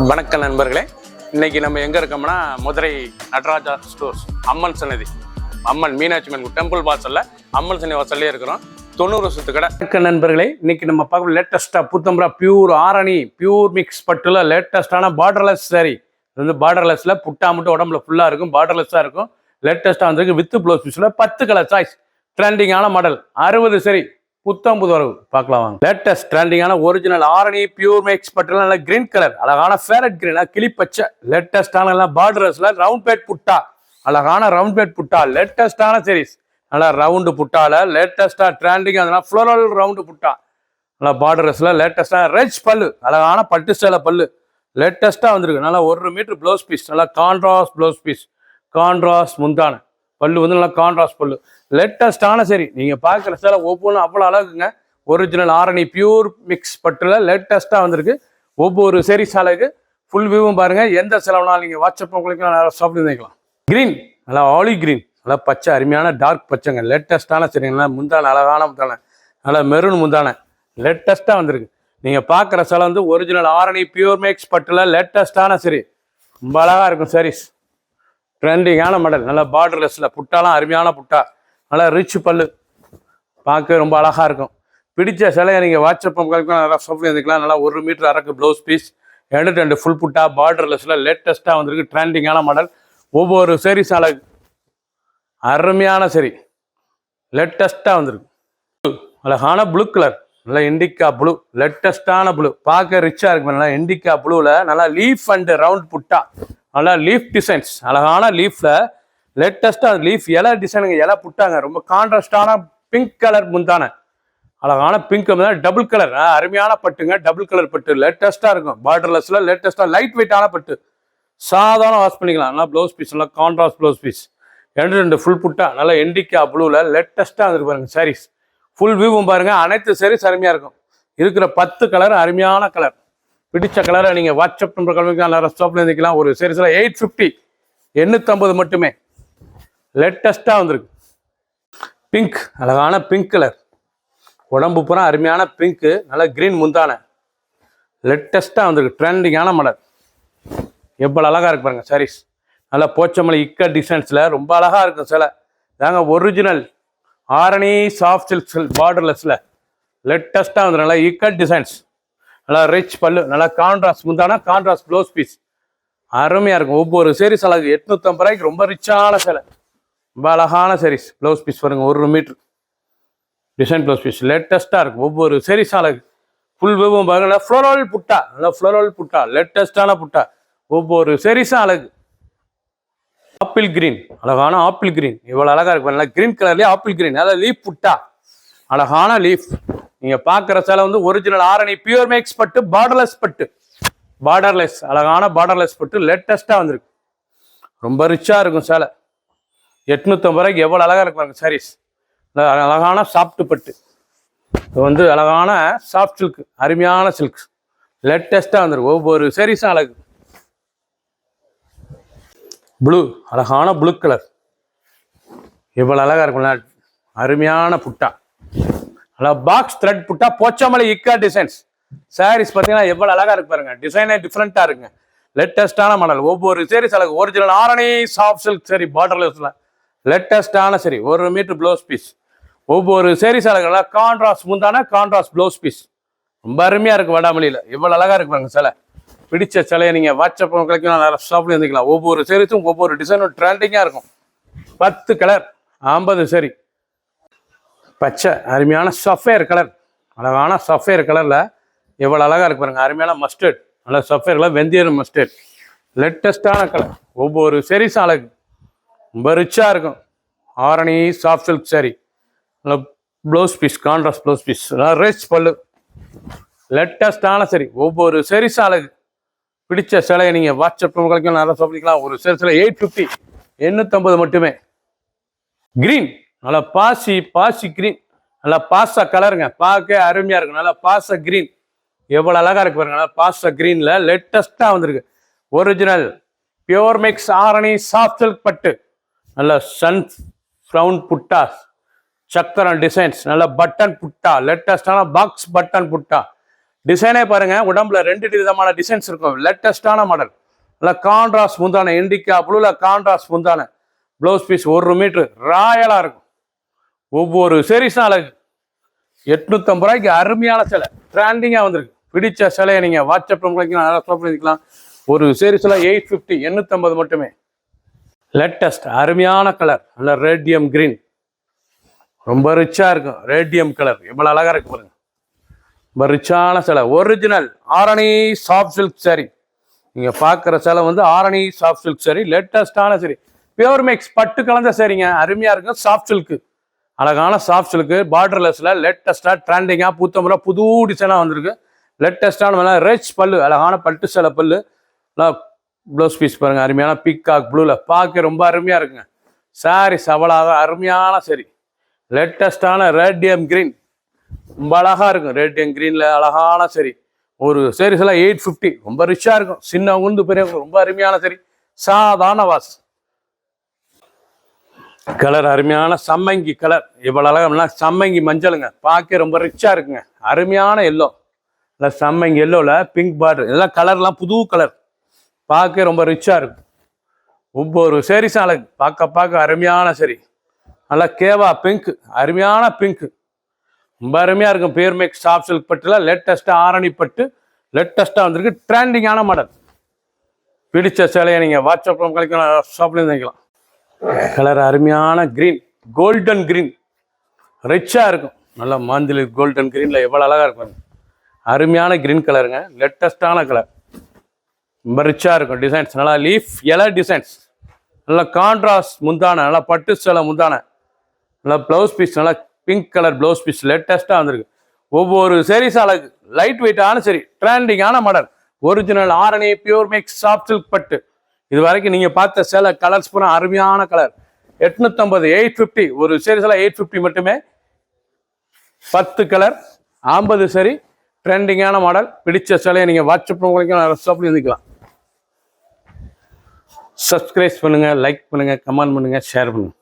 வணக்கம் நண்பர்களே, இன்னைக்கு நம்ம எங்க இருக்கோம்னா மதுரை நடராஜா ஸ்டோர்ஸ் அம்மன் சன்னதி, அம்மன் மீனாட்சி அம்மன் டெம்பிள் வாசல்ல அம்மன் சன்னதி வாசல்லே இருக்கிறோம். 90 வருஷத்து கடை. வணக்கம் நண்பர்களே, இன்னைக்கு நம்ம பார்க்க லேட்டஸ்டா புத்தம்பரா பியூர் ஆரணி பியூர் மிக்ஸ் பட்டுல லேட்டஸ்டான பார்டர்லெஸ் சாரி. இது வந்து பார்டர்லெஸ்ல புட்டா மட்டும் உடம்புல ஃபுல்லா இருக்கும், பார்டர்லெஸ்ஸா இருக்கும். லேட்டஸ்டா வந்திருக்கு வித் ப்ளவுஸ் பீஸ்ல 10 கலர் சாய்ஸ், ட்ரெண்டிங்கான மாடல் 60 சரி புத்தம் புது வரவு பார்க்கலாம் வாங்க. லேட்டஸ்ட் ட்ரெண்டிங்கான ஒரிஜினல் ஆரணி பியூர் மிக்ஸ் பட்டுல நல்ல கிரீன் கலர், அழகான ஃபேரட் கிரீன், கிளி பச்சை, லேட்டஸ்டான பார்டர்ஸ்ல ரவுண்ட் பேட் புட்டா, அழகான ரவுண்ட் பேட் புட்டா, லேட்டஸ்டான சீரிஸ், நல்லா ரவுண்டு புட்டால லேட்டஸ்டா ட்ரெண்டிங், அதனால ஃப்ளோரல் ரவுண்டு புட்டா, நல்லா பார்டர்ஸ்ல லேட்டஸ்டா ரெச் பல்லு, அழகான பட்டு சேலை பல்லு லேட்டஸ்டா வந்திருக்கு. நல்லா 1 மீட்டர் ப்ளவுஸ் பீஸ், நல்லா கான்ட்ராஸ்ட் ப்ளவுஸ் பீஸ், கான்ட்ராஸ்ட் முந்தான பல்லு வந்து நல்லா கான்ட்ராஸ்ட் பல்லு லேட்டஸ்டான சரி. நீங்க பாக்குற சேலை ஒவ்வொன்றும் அவ்வளோ அழகுங்க. ஒரிஜினல் ஆரணி பியூர் மிக்ஸ் பட்டுல லேட்டஸ்டா வந்திருக்கு. ஒவ்வொரு சரி சேலைக்கு ஃபுல் வியூவும் பாருங்க. எந்த செலவுனாலும் நீங்க வாட்ஸ்அப் உங்களுக்கு சாப்பிட்டு நினைக்கலாம். கிரீன் நல்லா ஆலிவ் கிரீன், நல்லா பச்சை அருமையான டார்க் பச்சைங்க, லேட்டஸ்டான சரி. நல்லா முந்தான அழகான முந்தான, நல்லா மெரூன் முந்தான லேட்டஸ்டா வந்திருக்கு. நீங்க பாக்குற சேலை வந்து ஒரிஜினல் ஆரணி பியூர் மிக்ஸ் பட்டுல லேட்டஸ்டான சரி, ரொம்ப அழகா இருக்கும் சாரீஸ். ட்ரெண்டிங்கான மாடல், நல்லா பார்டர்லெஸ்ல புட்டாலாம் அருமையான புட்டா, நல்லா ரிச் பல்லு, பார்க்க ரொம்ப அழகா இருக்கும். பிடிச்ச சிலையை நீங்கள் வாட்ஸ்அப் நல்லா சொல்லி வந்துக்கலாம். நல்லா 1 மீட்டர் அரக்கு ப்ளவுஸ் பீஸ், 2 ஃபுல் புட்டா, பார்டர்லெஸ்ல லேட்டஸ்ட்டாக வந்திருக்கு. ட்ரெண்டிங்கான மாடல். ஒவ்வொரு சரி சாலை அருமையான சரி லேட்டஸ்ட்டாக வந்திருக்கு. அழகான ப்ளூ கலர், நல்லா இண்டிகா ப்ளூ, லேட்டஸ்டான ப்ளூ, பார்க்க ரிச்சாக இருக்கு. நல்லா இண்டிகா ப்ளூவில் நல்லா லீஃப் அண்ட் ரவுண்ட் புட்டா, நல்லா லீஃப் டிசைன்ஸ், அழகான லீஃப்ல லேட்டஸ்டா லீஃப் இலை டிசைனுங்க, இலை புட்டாங்க. ரொம்ப கான்ட்ராஸ்டான பிங்க் கலர் முந்தான, அழகான பிங்க் டபுள் கலர், அருமையான பட்டுங்க. டபுள் கலர் பட்டு லேட்டஸ்டா இருக்கும். பார்டர்லெஸ்ல லேட்டஸ்டா லைட் வெயிட்டான பட்டு, சாதாரண வாஷ் பண்ணிக்கலாம். நல்லா ப்ளவுஸ் பீஸ், நல்லா கான்ட்ராஸ்ட் ப்ளவுஸ் பீஸ், 2 ஃபுல் புட்டா, நல்லா எண்டிக்கா ப்ளூல லேட்டஸ்டா வந்துருக்கு பாருங்க சாரீஸ். ஃபுல் வியூவும் பாருங்க. அனைத்து சாரீஸ் அருமையா இருக்கும். இருக்கிற 10 கலர் அருமையான கலர். பிடிச்ச கலரை நீங்கள் வாட்ஸ்அப் நம்பர் கலந்துக்கலாம், ஸ்டாப்ல இருந்துக்கலாம். ஒரு சீரிஸில் 850 850 மட்டுமே. லேட்டஸ்ட்டாக வந்திருக்கு. பிங்க், அழகான பிங்க் கலர், உடம்பு பூரா அருமையான பிங்க்கு, நல்லா கிரீன் முந்தான லேட்டஸ்ட்டாக வந்திருக்கு. ட்ரெண்டிங்கான மாடல், எவ்வளோ அழகாக இருக்கு பாருங்க சாரீஸ். நல்லா போச்சமல்லி இக்க டிசைன்ஸில் ரொம்ப அழகாக இருக்கும் சிலை. தாங்க ஒரிஜினல் ஆரணி சாஃப்ட் சில்க் பார்டர்லெஸ்ல லேட்டஸ்ட்டாக வந்துடும். நல்லா இக்க டிசைன்ஸ், நல்லா ரிச் பல்லு, நல்லா கான்ட்ராஸ்ட் முந்தானா, கான்ட்ராஸ்ட் ப்ளவுஸ் பீஸ், அருமையா இருக்கும். ஒவ்வொரு சீரிஸ் அழகு 850 ரூபாய்க்கு ரொம்ப ரிச்சான சேலை, ரொம்ப அழகான சீரிஸ். ப்ளவுஸ் பீஸ் பாருங்க, 1 மீட்டர் டிசைன் ப்ளவுஸ் பீஸ் லேட்டஸ்டா இருக்கும். ஒவ்வொரு சீரிஸ் அழகு ஃபுல் வியூவும் பாருங்க. நல்லா ஃப்ளோரல் புட்டா, நல்லா ஃப்ளோரல் புட்டா, லேட்டஸ்டான புட்டா, ஒவ்வொரு சீரிஸும் அழகு. ஆப்பிள் கிரீன், அழகான ஆப்பிள் கிரீன், இவ்வளவு அழகா இருக்கு. நல்லா கிரீன் கலர்லயே ஆப்பிள் கிரீன், நல்லா லீஃப் புட்டா, அழகான லீஃப். நீங்க பாக்குற சேலை வந்து ஒரிஜினல் ஆரணி பியூர் மேக்ஸ் பட்டு, பார்டர்லெஸ் பட்டு, பார்டர்லெஸ் அழகான பார்டர்லெஸ் பட்டு லேட்டஸ்டா வந்திருக்கு. ரொம்ப ரிச்சா இருக்கும் சேலை. 850 ரூபாய்க்கு எவ்வளவு அழகா இருக்கு பாருங்க சாரீஸ். அழகான சாஃப்ட் பட்டு, இது வந்து அழகான சாஃப்ட் சில்க், அருமையான சில்க் லேட்டஸ்டா வந்திருக்கு. ஒவ்வொரு சாரீஸும் அழகு. ப்ளூ, அழகான ப்ளூ கலர், எவ்வளவு அழகா இருக்கும். அருமையான புட்டா, பாக்ஸ் த்ரெட் புட்டா, போச்சமல்லி இக்கா டிசைன்ஸ் சாரீஸ் பார்த்தீங்கன்னா எவ்வளவு அழகா இருக்கு பாருங்க. டிசைனே டிஃப்ரெண்டா இருக்குங்க. லேட்டஸ்டான மாடல். ஒவ்வொரு சாரீஸ் அழகு. ஒரிஜினல் ஆரணி சாஃப்ட் சில்க் சரி, பார்டர்லெஸ்ல லேட்டஸ்டான சரி, 1 மீட்டர் ப்ளவுஸ் பீஸ், ஒவ்வொரு சாரீஸ் அழகு. கான்ட்ராஸ்ட் முந்தான, கான்ட்ராஸ்ட் ப்ளவுஸ் பீஸ், ரொம்ப அருமையா இருக்கு. வடாமலியில எவ்வளவு அழகா இருக்கு பாருங்க சிலை. பிடிச்ச சிலையை நீங்க வாட்ஸ்அப் கிடைக்கும், ஷாப்ல இருந்துக்கலாம். ஒவ்வொரு சாரீஸும் ஒவ்வொரு டிசைனும் ட்ரெண்டிங்கா இருக்கும். 10 கலர் 50 சரி. பச்சை, அருமையான சஃபேர் கலர், அழகான சஃபேர் கலர்ல எவ்வளவு அழகா இருக்கு பாருங்க. அருமையான மஸ்டர்ட், நல்லா சஃபேர் கலர், வெந்தயம் மஸ்டர்ட், லேட்டஸ்டான கலர். ஒவ்வொரு சாரீஸும் அழகு, ரொம்ப ரிச்சா இருக்கும். Arani soft silk sari, blouse piece, contrast blouse piece, rich pallu, லேட்டஸ்டான சரி. ஒவ்வொரு சாரீஸும் அழகு. பிடிச்ச சிலையை நீங்க வாட்ஸ்அப் கிடைக்கும், நல்லா சொல்லிக்கலாம். ஒரு சாரீஸ்ல 850 850 மட்டுமே. கிரீன், நல்லா பாசி கிரீன், நல்லா பாச கலருங்க, பார்க்க அருமையா இருக்கும். நல்லா பாச கிரீன், எவ்வளவு அழகா இருக்கு பாருங்க. நல்லா பாச கிரீன்ல லேட்டஸ்டா வந்திருக்கு. Original pure mix Arani soft silk பட்டு, நல்ல சன் ரவுண்ட் புட்டா, சக்கரம் டிசைன்ஸ், நல்ல பட்டன் புட்டா, லேட்டஸ்டான பாக்ஸ் பட்டன் புட்டா, டிசைனே பாருங்க, உடம்புல 2 விதமான டிசைன்ஸ் இருக்கும். லேட்டஸ்டான மாடல், இல்லை கான்ட்ராஸ்ட் முந்தான, இண்டிகா ப்ளூல கான்ட்ராஸ்ட் முந்தான, ப்ளவுஸ் பீஸ் 1 மீட்டர் ராயலாக இருக்கும். ஒவ்வொரு சீரீஸும் அழகு. 850 ரூபாய்க்கு அருமையான சிலை, ட்ரெண்டிங்காக வந்திருக்கு. பிடிச்ச சிலையை நீங்கள் வாட்ஸ்அப்பில் பண்ணிக்கலாம். ஒரு சீரீஸில் 850, 850 மட்டுமே. லேட்டஸ்ட் அருமையான கலர், நல்ல ரேடியம் கிரீன், ரொம்ப ரிச்சாக இருக்கும். ரேடியம் கலர் எவ்வளோ அழகாக இருக்கு பாருங்க. ரொம்ப ரிச்சான சிலை, original Arani soft silk sari. நீங்கள் பார்க்குற சிலை வந்து ஆரணி சாஃப்ட் சில்க் சாரி, லேட்டஸ்டான சாரி, பியூர் மிக்ஸ் பட்டு கலந்த சாரிங்க. அருமையாக இருக்கும். சாஃப்ட் சில்க்கு, அழகான சாஃப்ட் சில்க்கு, பார்டர்லெஸில் லேட்டஸ்ட்டாக ட்ரெண்டிங்காக புத்தமுறை புது டிசைனாக வந்திருக்கு. லேட்டஸ்டான ரிச் பல்லு, அழகான பட்டு சிலை பல்லு. ப்ளவுஸ் பீஸ் பாருங்கள், அருமையான பீகாக் ப்ளூவில் பார்க்க ரொம்ப அருமையாக இருக்குங்க. சாரி சவலாக அருமையான சரி, லேட்டஸ்டான ரேடியம் கிரீன், ரொம்ப அழகாக இருக்கும். ரேடியம் கிரீனில் அழகான சரி. ஒரு சீரீஸில் 850, ரொம்ப ரிச்சாக இருக்கும். சின்ன உந்து பெரியவங்க ரொம்ப அருமையான சரி. சாதாரண வாஸ் கலர், அருமையான சம்மங்கி கலர், இவ்வளோ அழகா சம்மங்கி மஞ்சளுங்க, பார்க்க ரொம்ப ரிச்சாக இருக்குங்க. அருமையான எல்லோ, இல்லை சம்மங்கி எல்லோவில் பிங்க் பார்டர், இதெல்லாம் கலர்லாம் புது கலர், பார்க்க ரொம்ப ரிச்சாக இருக்கும். ஒவ்வொரு சீரீஸும் அழகு, பார்க்க அருமையான சரி. நல்லா கேவா பிங்க், அருமையான பிங்க், ரொம்ப அருமையாக இருக்கும். பியூர் மிக்ஸ் சாஃப்ட் சில்க் பட்டுல லேட்டஸ்ட்டாக ஆரணி பட்டு லேட்டஸ்ட்டாக வந்திருக்கு. ட்ரெண்டிங்கான மாடல். பிடிச்ச சேலையை நீங்கள் வாட்ஸ்அப்பில் கழிக்கலாம், ஷாப்லேயும் வாங்கிக்கலாம். கலர் அருமையான கிரீன், கோல்டன் கிரீன், ரிச்சாக இருக்கும். நல்லா மாந்திலி கோல்டன் கிரீனில் எவ்வளோ அழகாக இருக்கும். அருமையான கிரீன் கலருங்க, லேட்டஸ்டான கலர், ரொம்ப ரிச்சாக இருக்கும். டிசைன்ஸ் நல்லா லீஃப் இலை டிசைன்ஸ், நல்லா கான்ட்ராஸ்ட் முந்தான, நல்லா பட்டு சேலை முந்தான, நல்லா ப்ளவுஸ் பீஸ், நல்லா பிங்க் கலர் ப்ளவுஸ் பீஸ் லேட்டஸ்ட்டாக வந்திருக்கு. ஒவ்வொரு சீரீஸ் அழகு, லைட் வெயிட்டான சரி, ட்ரெண்டிங்கான model, original Arani pure mix soft silk பட்டு. இது வரைக்கும் நீங்கள் பார்த்த சில கலர்ஸ் பூரா அருமையான கலர். 850, 850, ஒரு சீரீஸில் 850 மட்டுமே. 10 கலர், 50 சரி, ட்ரெண்டிங்கான மாடல். பிடிச்ச சிலையை நீங்கள் வாட்ஸ்அப் ஷாப்லேயும் இருந்துக்கலாம். சப்ஸ்கிரைப் பண்ணுங்கள், லைக் பண்ணுங்கள், கமெண்ட் பண்ணுங்கள், ஷேர் பண்ணுங்கள்.